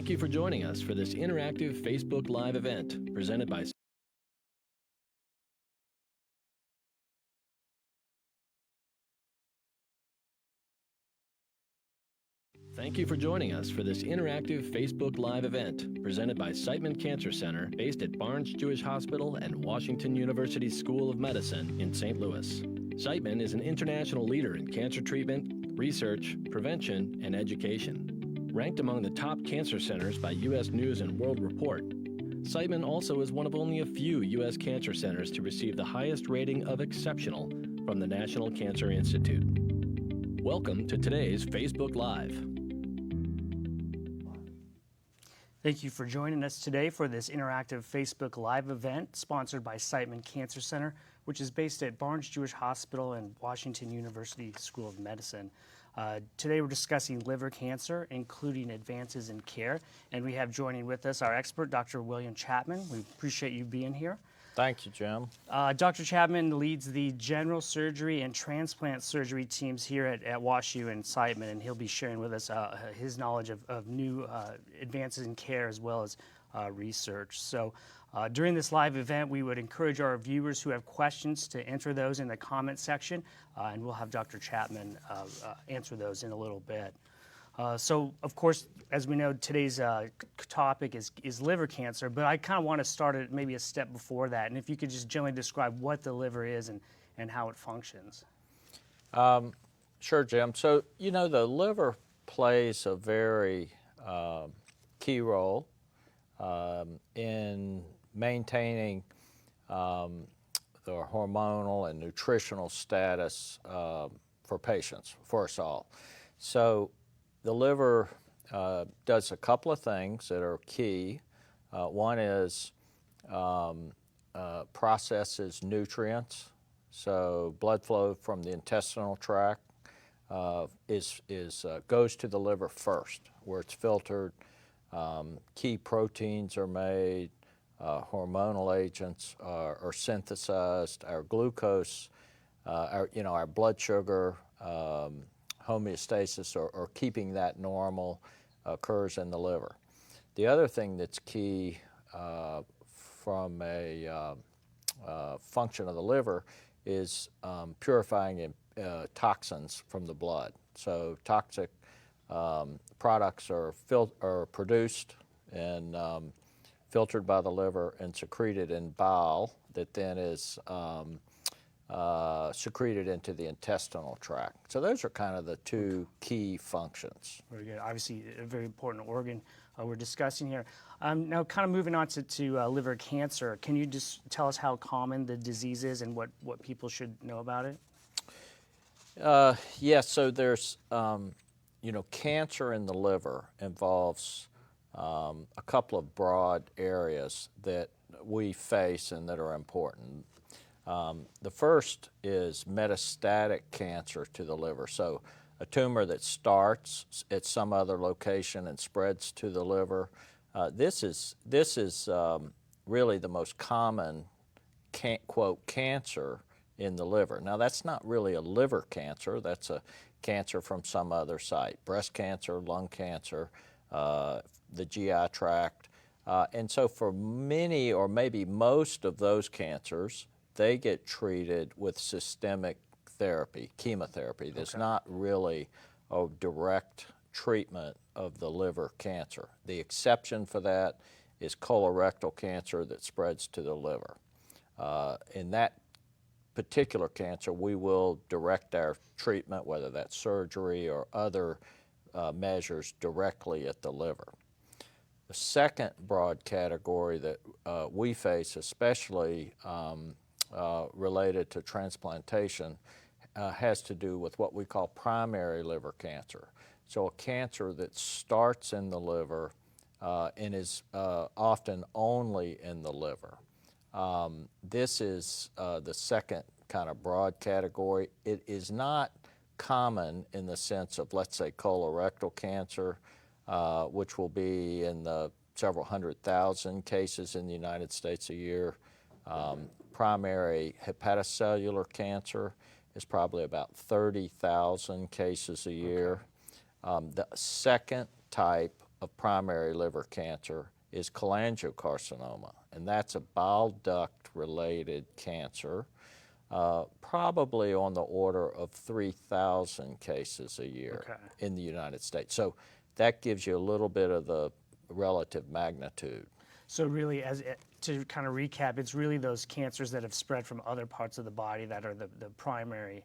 Thank you for joining us for this interactive Facebook Live event presented by Thank you for joining us for this interactive Facebook Live event presented by Siteman Cancer Center based at Barnes Jewish Hospital and Washington University School of Medicine in St. Louis. Siteman is an international leader in cancer treatment, research, prevention, and education. Ranked among the top cancer centers by U.S. News and World Report, Siteman also is one of only a few U.S. cancer centers to receive the highest rating of exceptional from the National Cancer Institute. Welcome to today's Facebook Live. Thank you for joining us today for this interactive Facebook Live event sponsored by Siteman Cancer Center, which is based at Barnes Jewish Hospital and Washington University School of Medicine. Today we're discussing liver cancer, including advances in care, and we have joining with us our expert, Dr. William Chapman. We appreciate you being here. Thank you, Jim. Dr. Chapman leads the general surgery and transplant surgery teams here at WashU and Siteman, and he'll be sharing with us his knowledge of new advances in care as well as research. So during this live event, we would encourage our viewers who have questions to enter those in the comment section, and we'll have Dr. Chapman answer those in a little bit. So, of course, as we know, today's topic is liver cancer, but I kind of want to start at maybe a step before that, and if you could just generally describe what the liver is and how it functions. Sure, Jim. So, you know, the liver plays a very key role in maintaining the hormonal and nutritional status for patients, for us all. So, the liver does a couple of things that are key. One is processes nutrients. So blood flow from the intestinal tract goes to the liver first, where it's filtered. Key proteins are made. Hormonal agents are synthesized. Our glucose, our blood sugar. Homeostasis or keeping that normal occurs in the liver. The other thing that's key from a function of the liver is purifying toxins from the blood. So toxic products are produced and filtered by the liver and secreted in bile that then is secreted into the intestinal tract. So those are kind of the two key functions. Very good. Obviously, a very important organ we're discussing here. Now, kind of moving on to liver cancer, can you just tell us how common the disease is and what people should know about it? Yes, so there's, cancer in the liver involves a couple of broad areas that we face and that are important. The first is metastatic cancer to the liver. So a tumor that starts at some other location and spreads to the liver. This is really the most common, quote, cancer in the liver. Now that's not really a liver cancer. That's a cancer from some other site. Breast cancer, lung cancer, the GI tract. And so for many or maybe most of those cancers, they get treated with systemic therapy, chemotherapy. There's not really a direct treatment of the liver cancer. The exception for that is colorectal cancer that spreads to the liver. In that particular cancer, we will direct our treatment, whether that's surgery or other measures, directly at the liver. The second broad category that we face, especially related to transplantation, has to do with what we call primary liver cancer. So a cancer that starts in the liver and is often only in the liver. This is the second kind of broad category. It is not common in the sense of, let's say, colorectal cancer, which will be in the several 100,000 cases in the United States a year. Primary hepatocellular cancer is probably about 30,000 cases a year. The second type of primary liver cancer is cholangiocarcinoma, and that's a bile duct related cancer, probably on the order of 3,000 cases a year in the United States. So that gives you a little bit of the relative magnitude. So really, to kind of recap, it's really those cancers that have spread from other parts of the body that are the primary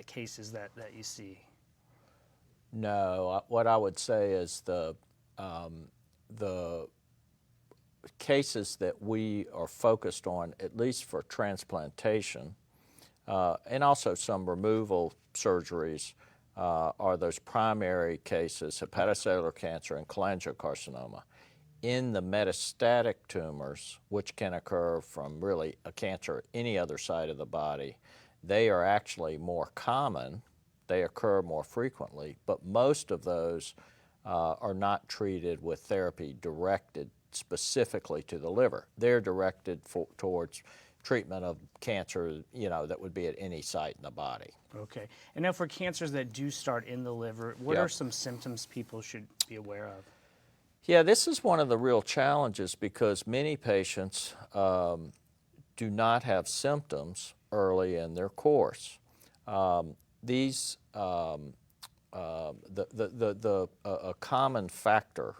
cases that you see. No, what I would say is the cases that we are focused on, at least for transplantation, and also some removal surgeries, are those primary cases, hepatocellular cancer and cholangiocarcinoma. In the metastatic tumors, which can occur from really a cancer at any other side of the body, they are actually more common. They occur more frequently, but most of those are not treated with therapy directed specifically to the liver. They're directed towards treatment of cancer, that would be at any site in the body. Okay. And now for cancers that do start in the liver, what are some symptoms people should be aware of? Yeah, this is one of the real challenges because many patients do not have symptoms early in their course. A common factor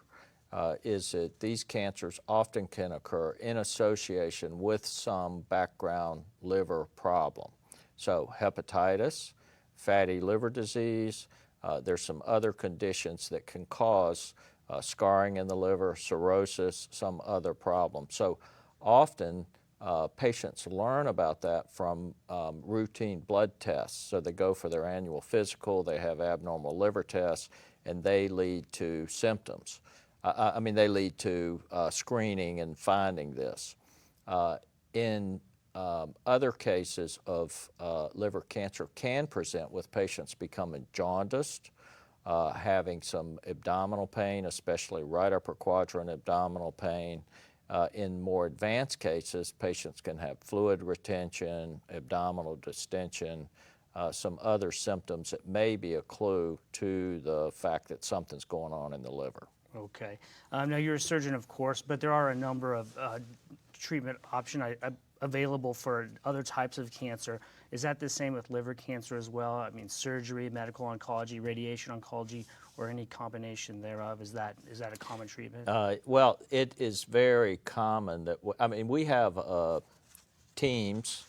is that these cancers often can occur in association with some background liver problem. So hepatitis, fatty liver disease, there's some other conditions that can cause scarring in the liver, cirrhosis, some other problem. So often patients learn about that from routine blood tests. So they go for their annual physical, they have abnormal liver tests, and they lead to symptoms. They lead to screening and finding this. In other cases of liver cancer can present with patients becoming jaundiced, having some abdominal pain, especially right upper quadrant abdominal pain. In more advanced cases, patients can have fluid retention, abdominal distension, some other symptoms that may be a clue to the fact that something's going on in the liver. Okay. Now you're a surgeon, of course, but there are a number of treatment options available for other types of cancer. Is that the same with liver cancer as well? Surgery, medical oncology, radiation oncology, or any combination thereof? Is that a common treatment? Well, it is very common that we have teams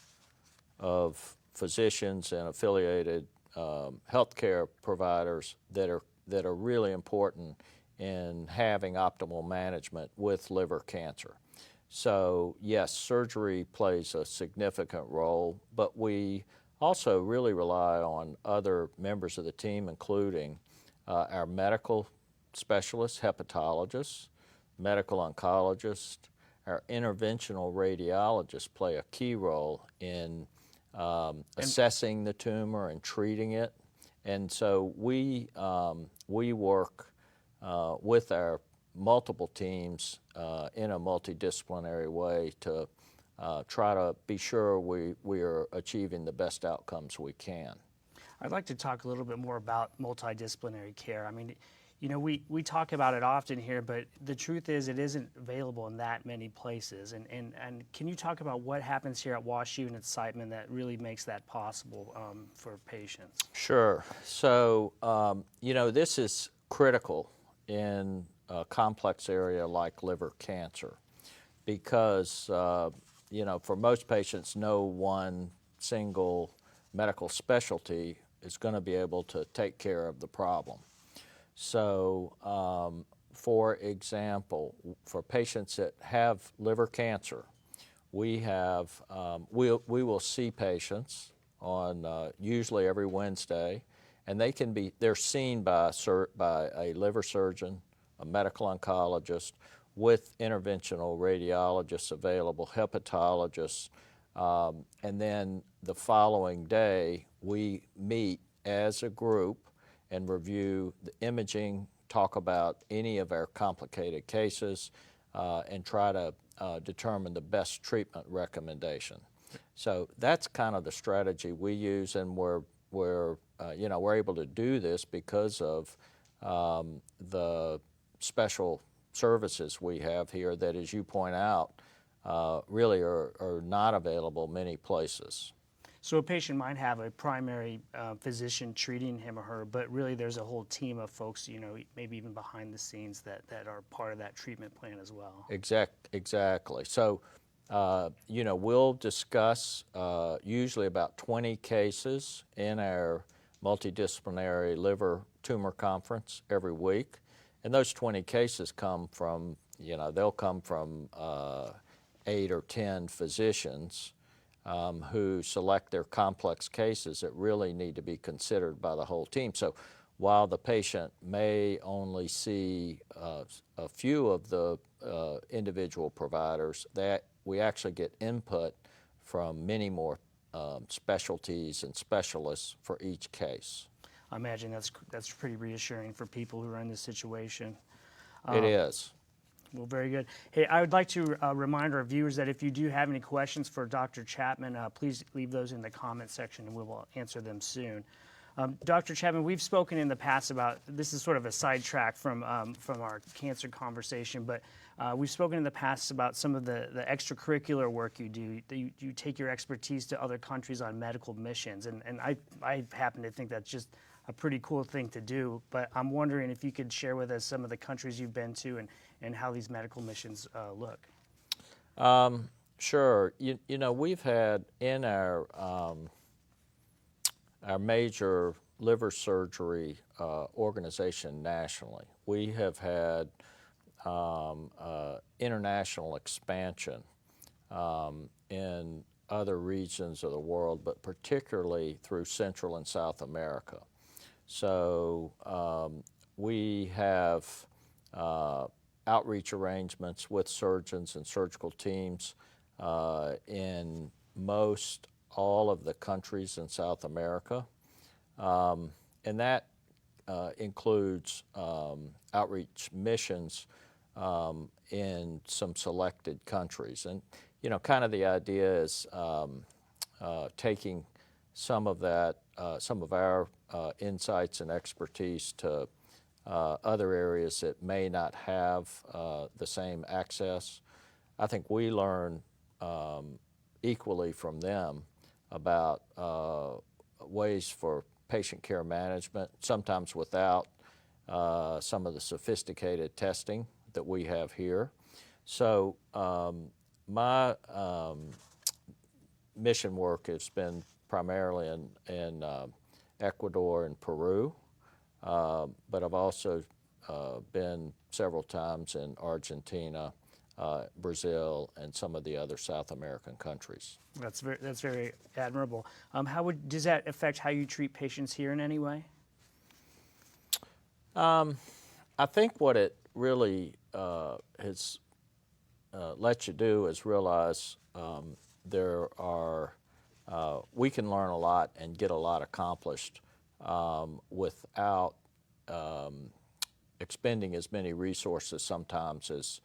of physicians and affiliated healthcare providers that are really important in having optimal management with liver cancer. So yes, surgery plays a significant role, but we also really rely on other members of the team, including our medical specialists, hepatologists, medical oncologists, our interventional radiologists play a key role in assessing the tumor and treating it. And so we work with our multiple teams in a multidisciplinary way to try to be sure we are achieving the best outcomes we can. I'd like to talk a little bit more about multidisciplinary care. We talk about it often here, but the truth is it isn't available in that many places. And can you talk about what happens here at WashU and at Siteman that really makes that possible for patients? Sure. So, this is critical in a complex area like liver cancer because, for most patients, no one single medical specialty is going to be able to take care of the problem. So, for example, for patients that have liver cancer, we will see patients on usually every Wednesday, and they're seen by a liver surgeon, a medical oncologist, with interventional radiologists available, hepatologists, and then the following day we meet as a group and review the imaging, talk about any of our complicated cases, and try to determine the best treatment recommendation. So that's kind of the strategy we use, and we're able to do this because of the special services we have here that, as you point out, really are not available many places. So a patient might have a primary physician treating him or her, but really there's a whole team of folks, maybe even behind the scenes that are part of that treatment plan as well. Exactly. So, we'll discuss usually about 20 cases in our multidisciplinary liver tumor conference every week. And those 20 cases come from, they'll come from 8 or 10 physicians who select their complex cases that really need to be considered by the whole team. So while the patient may only see a few of the individual providers, that we actually get input from many more specialties and specialists for each case. I imagine that's pretty reassuring for people who are in this situation. It is. Well, very good. Hey, I would like to remind our viewers that if you do have any questions for Dr. Chapman, please leave those in the comment section and we will answer them soon. Dr. Chapman, we've spoken in the past about, this is sort of a sidetrack from our cancer conversation, but we've spoken in the past about some of the extracurricular work you do. You take your expertise to other countries on medical missions, and I happen to think that's just a pretty cool thing to do, but I'm wondering if you could share with us some of the countries you've been to and how these medical missions look. Sure. We've had in our major liver surgery organization nationally, we have had international expansion in other regions of the world, but particularly through Central and South America. So we have outreach arrangements with surgeons and surgical teams in most all of the countries in South America. And that includes outreach missions in some selected countries. And, kind of the idea is taking some of that, some of our insights and expertise to other areas that may not have the same access. I think we learn equally from them about ways for patient care management, sometimes without some of the sophisticated testing that we have here. So my mission work has been primarily in Ecuador and Peru, but I've also been several times in Argentina, Brazil, and some of the other South American countries. That's very admirable. Does that affect how you treat patients here in any way? I think what it really has let you do is realize we can learn a lot and get a lot accomplished without expending as many resources sometimes as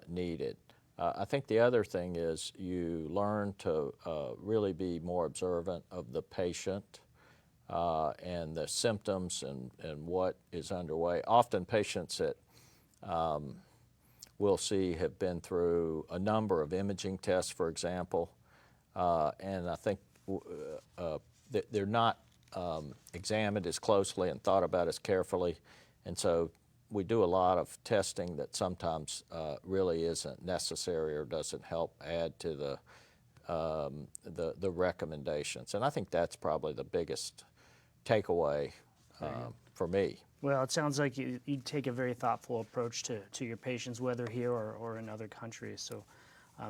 needed. I think the other thing is you learn to really be more observant of the patient and the symptoms and what is underway. Often patients that we'll see have been through a number of imaging tests, for example, and I think they're not examined as closely and thought about as carefully, and so we do a lot of testing that sometimes really isn't necessary or doesn't help add to the recommendations. And I think that's probably the biggest takeaway for me. Well, it sounds like you take a very thoughtful approach to your patients, whether here or in other countries. So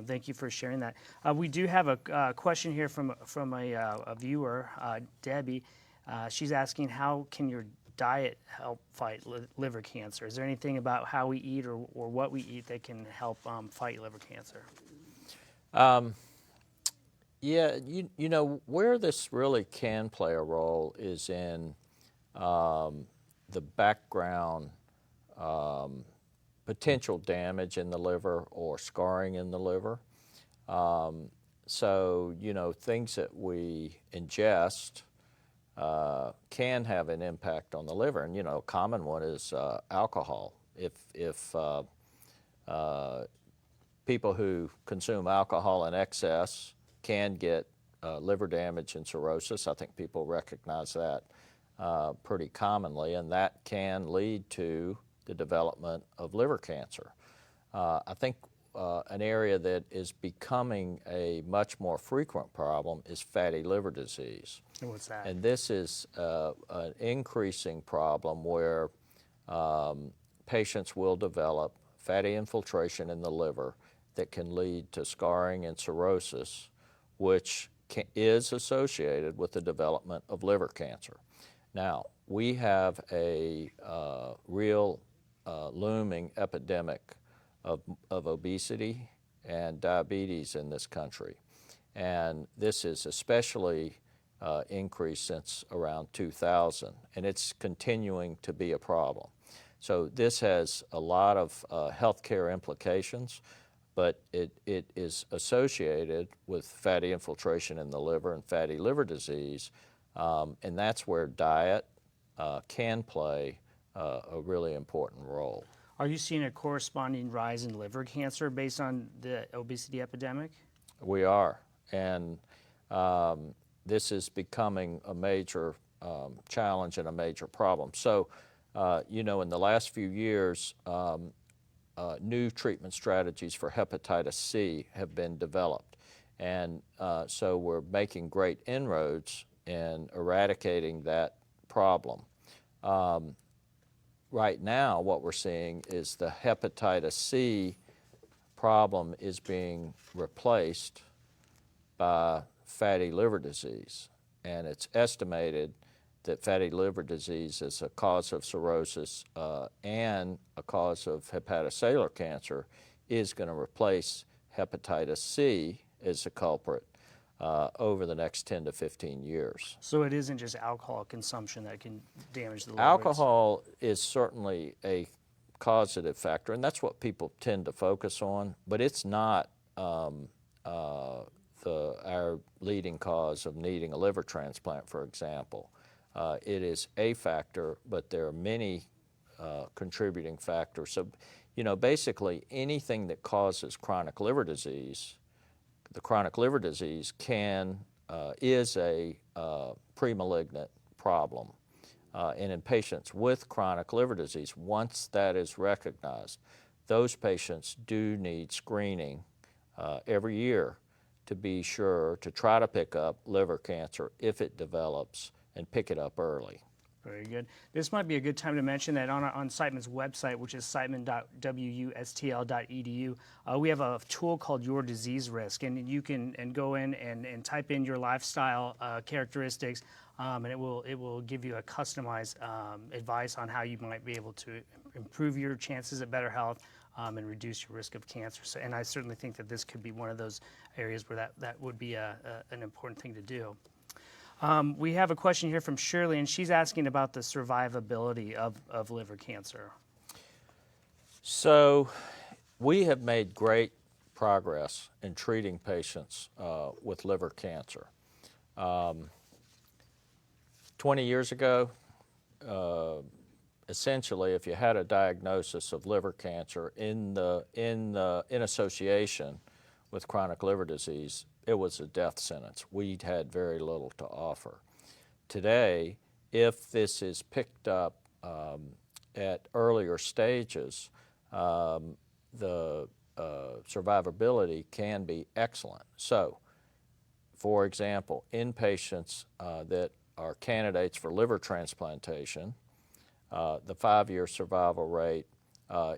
thank you for sharing that. We do have a question here from a viewer, Debbie. She's asking, how can your diet help fight liver cancer? Is there anything about how we eat or what we eat that can help fight liver cancer? Yeah, you know, where this really can play a role is in the background potential damage in the liver or scarring in the liver. So, you know, things that we ingest can have an impact on the liver. And, you know, a common one is alcohol People who consume alcohol in excess can get liver damage and cirrhosis. I think people recognize that pretty commonly, and that can lead to the development of liver cancer. I think an area that is becoming a much more frequent problem is fatty liver disease. And what's that? And this is an increasing problem where patients will develop fatty infiltration in the liver that can lead to scarring and cirrhosis, which is associated with the development of liver cancer. Now, we have a real looming epidemic of obesity and diabetes in this country. And this is especially increased since around 2000, and it's continuing to be a problem. So this has a lot of healthcare implications, but it is associated with fatty infiltration in the liver and fatty liver disease, and that's where diet can play a really important role. Are you seeing a corresponding rise in liver cancer based on the obesity epidemic? We are, and this is becoming a major challenge and a major problem. So, in the last few years, new treatment strategies for hepatitis C have been developed. And so we're making great inroads in eradicating that problem. Right now, what we're seeing is the hepatitis C problem is being replaced by fatty liver disease. And it's estimated that fatty liver disease is a cause of cirrhosis and a cause of hepatocellular cancer is going to replace hepatitis C as a culprit over the next 10 to 15 years. So it isn't just alcohol consumption that can damage the liver? Alcohol is certainly a causative factor, and that's what people tend to focus on, but it's not our leading cause of needing a liver transplant, for example. It is a factor, but there are many contributing factors. So, basically anything that causes chronic liver disease, the chronic liver disease is a premalignant problem. And in patients with chronic liver disease, once that is recognized, those patients do need screening every year to be sure to try to pick up liver cancer if it develops and pick it up early. Very good. This might be a good time to mention that on Siteman's website, which is siteman.wustl.edu, we have a tool called Your Disease Risk, and you can go in and type in your lifestyle characteristics, and it will give you a customized advice on how you might be able to improve your chances at better health and reduce your risk of cancer. So, and I certainly think that this could be one of those areas where that would be an important thing to do. We have a question here from Shirley, and she's asking about the survivability of liver cancer. So we have made great progress in treating patients with liver cancer. 20 years ago, essentially, if you had a diagnosis of liver cancer in association with chronic liver disease, it was a death sentence. We'd had very little to offer. Today, if this is picked up at earlier stages, the survivability can be excellent. So, for example, in patients that are candidates for liver transplantation, the 5-year survival rate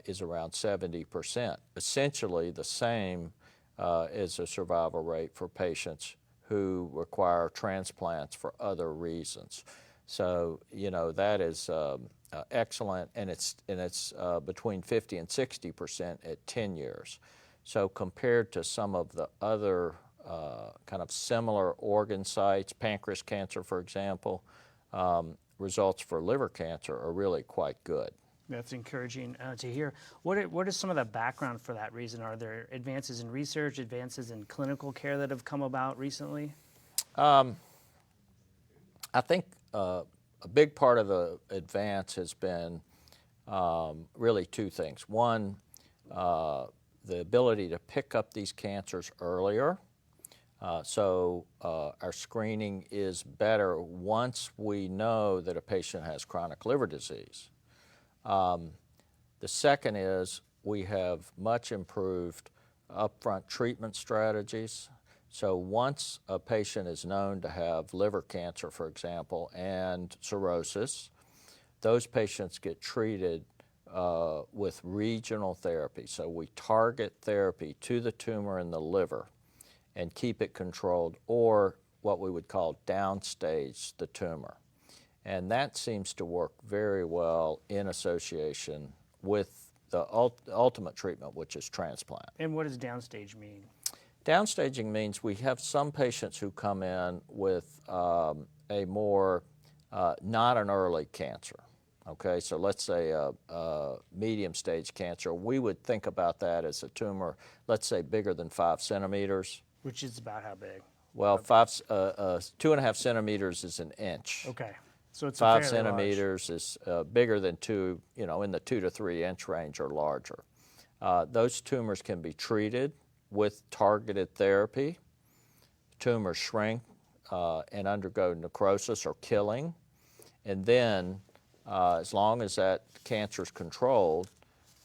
is around 70%, essentially the same as a survival rate for patients who require transplants for other reasons. So, that is excellent, and it's between 50 and 60% at 10 years. So compared to some of the other kind of similar organ sites, pancreas cancer, for example, results for liver cancer are really quite good. That's encouraging to hear. What is some of the background for that reason? Are there advances in research, advances in clinical care that have come about recently? I think a big part of the advance has been really two things. One, the ability to pick up these cancers earlier. So our screening is better once we know that a patient has chronic liver disease. The second is we have much improved upfront treatment strategies. So once a patient is known to have liver cancer, for example, and cirrhosis, those patients get treated with regional therapy. So we target therapy to the tumor in the liver and keep it controlled, or what we would call downstage the tumor. And that seems to work very well in association with the ultimate treatment, which is transplant. And what does downstage mean? Downstaging means we have some patients who come in with a more, not an early cancer. Okay, so let's say a medium stage cancer. We would think about that as a tumor, let's say bigger than 5 centimeters. Which is about how big? Well, 2.5 centimeters is an inch. Okay, so it's 5 fairly centimeters is bigger than 2, in the 2 to 3 inch range or larger. Those tumors can be treated with targeted therapy. Tumors shrink and undergo necrosis or killing. And then, as long as that cancer is controlled,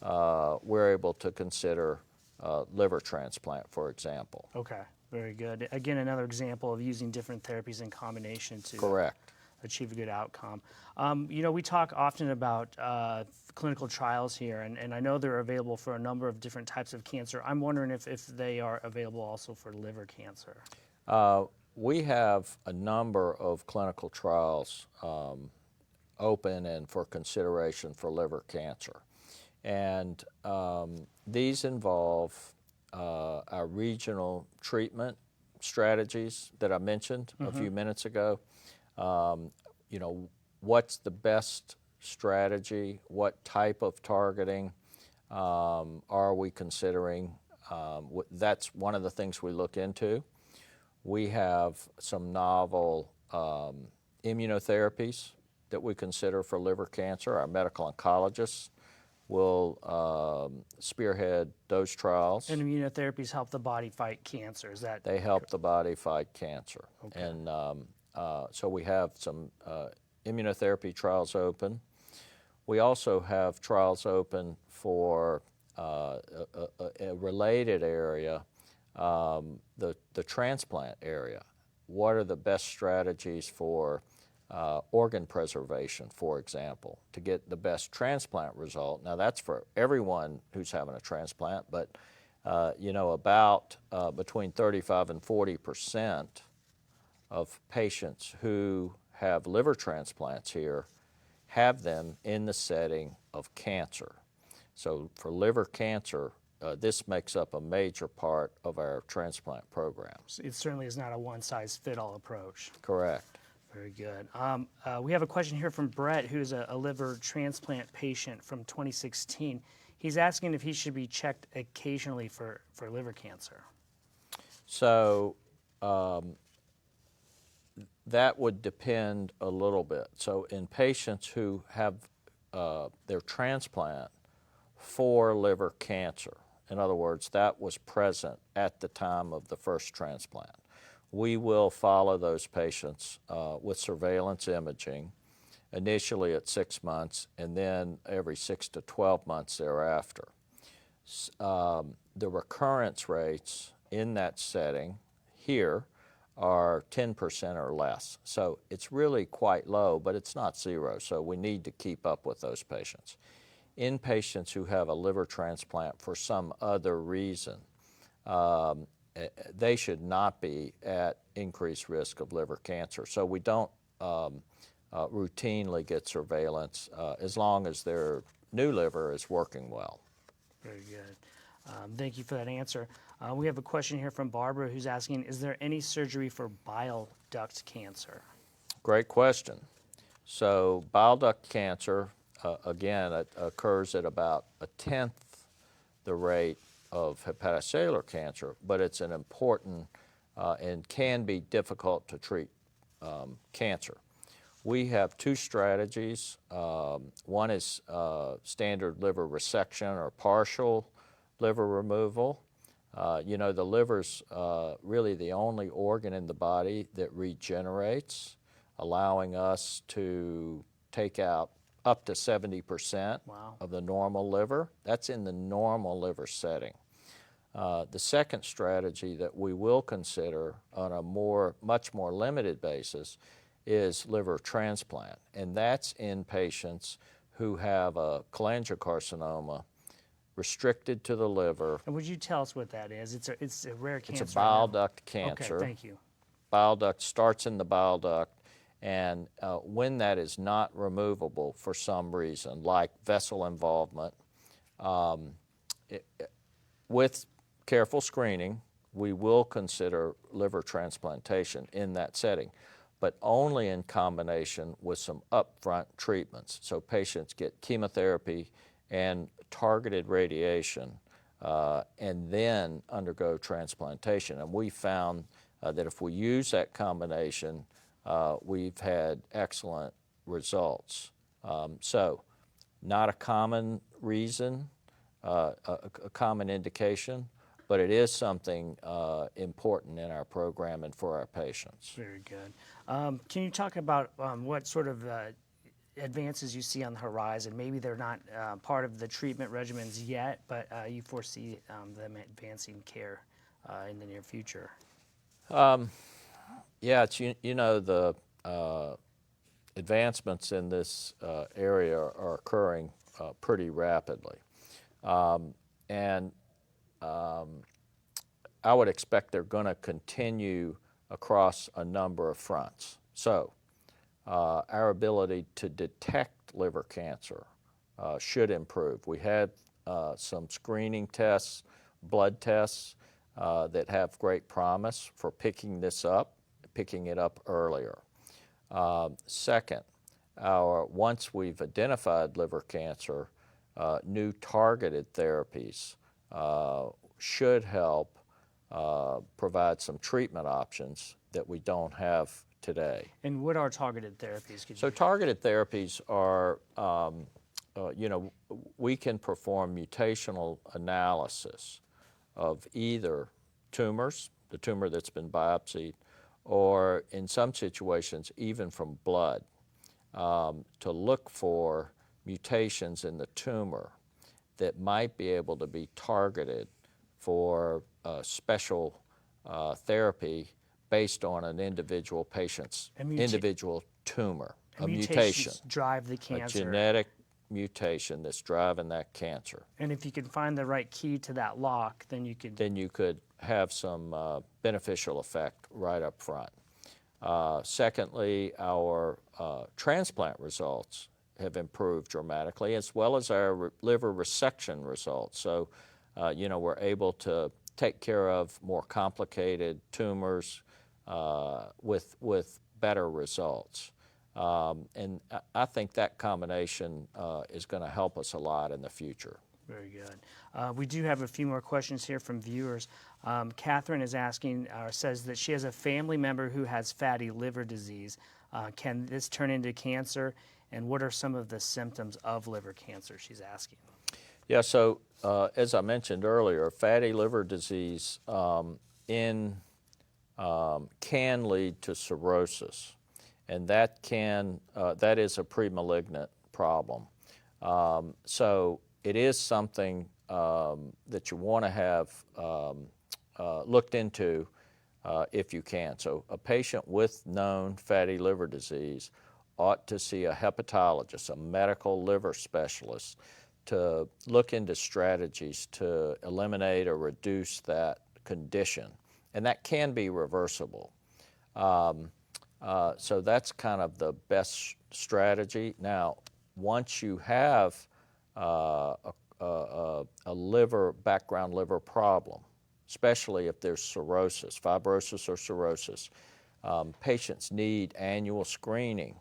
we're able to consider liver transplant, for example. Okay, very good. Again, another example of using different therapies in combination to Correct. achieve a good outcome. We talk often about clinical trials here, and I know they're available for a number of different types of cancer. I'm wondering if they are available also for liver cancer. We have a number of clinical trials open and for consideration for liver cancer. And these involve our regional treatment strategies that I mentioned a few minutes ago. What's the best strategy? What type of targeting are we considering? That's one of the things we look into. We have some novel immunotherapies that we consider for liver cancer. Our medical oncologists will spearhead those trials. And immunotherapies help the body fight cancer, is that? They help the body fight cancer. Okay. And so we have some immunotherapy trials open. We also have trials open for a related area, the transplant area. What are the best strategies for organ preservation, for example, to get the best transplant result? Now that's for everyone who's having a transplant, but about between 35 and 40% of patients who have liver transplants here have them in the setting of cancer. So for liver cancer, this makes up a major part of our transplant programs. It certainly is not a one-size-fits-all approach. Correct. Very good. We have a question here from Brett, who's a liver transplant patient from 2016. He's asking if he should be checked occasionally for liver cancer. So that would depend a little bit. So in patients who have their transplant for liver cancer, in other words, that was present at the time of the first transplant, we will follow those patients with surveillance imaging, initially at 6 months and then every 6 to 12 months thereafter. The recurrence rates in that setting here are 10% or less. So it's really quite low, but it's not zero, so we need to keep up with those patients. In patients who have a liver transplant for some other reason, they should not be at increased risk of liver cancer. So we don't routinely get surveillance as long as their new liver is working well. Very good. Thank you for that answer. We have a question here from Barbara who's asking, is there any surgery for bile duct cancer? Great question. So bile duct cancer, again, it occurs at about 1/10 the rate of hepatocellular cancer, but it's an important and can be difficult to treat cancer. we have two strategies. One is standard liver resection or partial liver removal. You know, the liver's really the only organ in the body that regenerates, allowing us to take out up to 70% of the normal liver. That's in the normal liver setting. The second strategy that we will consider on a much more limited basis is liver transplant, and that's in patients who have a cholangiocarcinoma restricted to the liver. And would you tell us what that is? It's a rare cancer. It's a bile duct cancer. Okay, thank you. Bile duct starts in the bile duct, and when that is not removable for some reason, like vessel involvement, with careful screening, we will consider liver transplantation in that setting, but only in combination with some upfront treatments. So patients get chemotherapy and targeted radiation and then undergo transplantation. And we found that if we use that combination, we've had excellent results. So not a common reason, a common indication, but it is something important in our program and for our patients. Very good. Can you talk about what sort of advances you see on the horizon? Maybe they're not part of the treatment regimens yet, but you foresee them advancing care in the near future. Yeah, it's, you know, the advancements in this area are occurring pretty rapidly. And I would expect they're going to continue across a number of fronts. So our ability to detect liver cancer should improve. We had some screening tests, blood tests that have great promise for picking it up earlier. Second, once we've identified liver cancer, new targeted therapies should help provide some treatment options that we don't have today. And what are targeted therapies? So targeted therapies are, you know, we can perform mutational analysis of either tumors, the tumor that's been biopsied, or in some situations even from blood, to look for mutations in the tumor that might be able to be targeted for special therapy based on an individual patient's individual tumor, a mutation. Drive the cancer. A genetic mutation that's driving that cancer. And if you can find the right key to that lock, then you could have some beneficial effect right up front. Secondly, our transplant results have improved dramatically, as well as our liver resection results. So, you know, we're able to take care of more complicated tumors with better results. And I think that combination is going to help us a lot in the future. Very good. We do have a few more questions here from viewers. Catherine is asking, says that she has a family member who has fatty liver disease. Can this turn into cancer? And what are some of the symptoms of liver cancer, she's asking? Yeah, so as I mentioned earlier, fatty liver disease can lead to cirrhosis, and that is a premalignant problem. So it is something that you want to have looked into if you can. So a patient with known fatty liver disease ought to see a hepatologist, a medical liver specialist, to look into strategies to eliminate or reduce that condition. And that can be reversible. So that's kind of the best strategy. Now, once you have a background liver problem, especially if there's cirrhosis, fibrosis or cirrhosis, patients need annual screening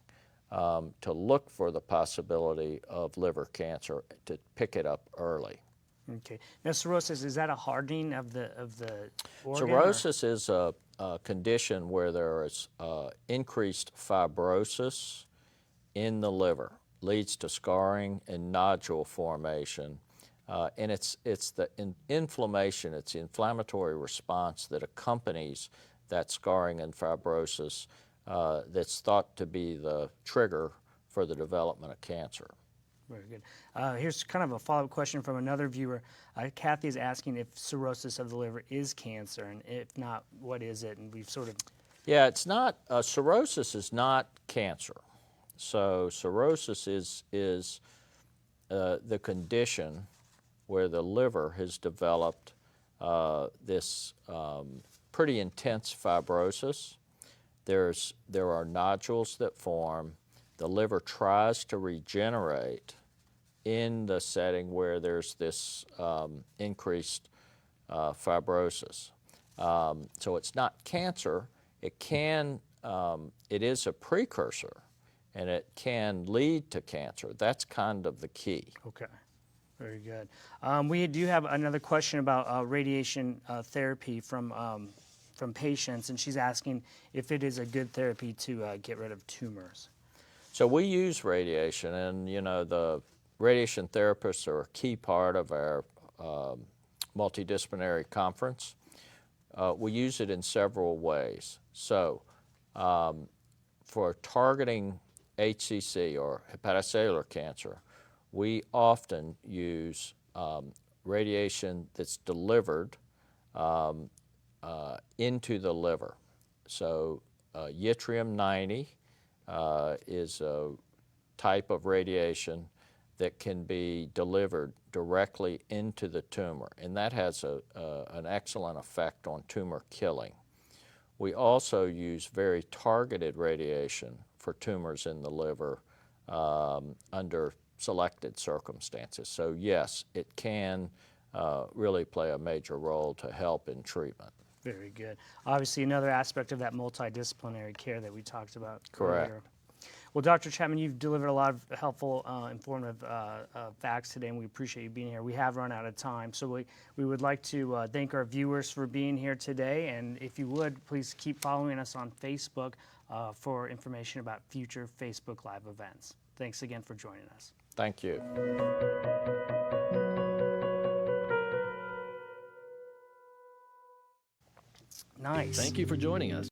to look for the possibility of liver cancer, to pick it up early. Okay. Now, cirrhosis, is that a hardening of the organ? Cirrhosis is a condition where there is increased fibrosis in the liver, leads to scarring and nodule formation. And it's the inflammation, it's the inflammatory response that accompanies that scarring and fibrosis that's thought to be the trigger for the development of cancer. Very good. Here's kind of a follow-up question from another viewer. Kathy is asking if cirrhosis of the liver is cancer, and if not, what is it? And we've sort of... Yeah, it's not, cirrhosis is not cancer. So cirrhosis is the condition where the liver has developed this pretty intense fibrosis. There are nodules that form. The liver tries to regenerate in the setting where there's this increased fibrosis. So it's not cancer. It is a precursor, and it can lead to cancer. That's kind of the key. Okay, very good. We do have another question about radiation therapy from patients, and she's asking if it is a good therapy to get rid of tumors. So we use radiation, and the radiation therapists are a key part of our multidisciplinary conference. We use it in several ways. So for targeting HCC or hepatocellular cancer, we often use radiation that's delivered into the liver. So yttrium-90 is a type of radiation that can be delivered directly into the tumor, and that has an excellent effect on tumor killing. We also use very targeted radiation for tumors in the liver under selected circumstances. So yes, it can really play a major role to help in treatment. Very good. Obviously, another aspect of that multidisciplinary care that we talked about Correct. earlier. Well, Dr. Chapman, you've delivered a lot of helpful, informative facts today, and we appreciate you being here. We have run out of time, so we would like to thank our viewers for being here today, and if you would, please keep following us on Facebook for information about future Facebook Live events. Thanks again for joining us. Thank you. Nice. Thank you for joining us.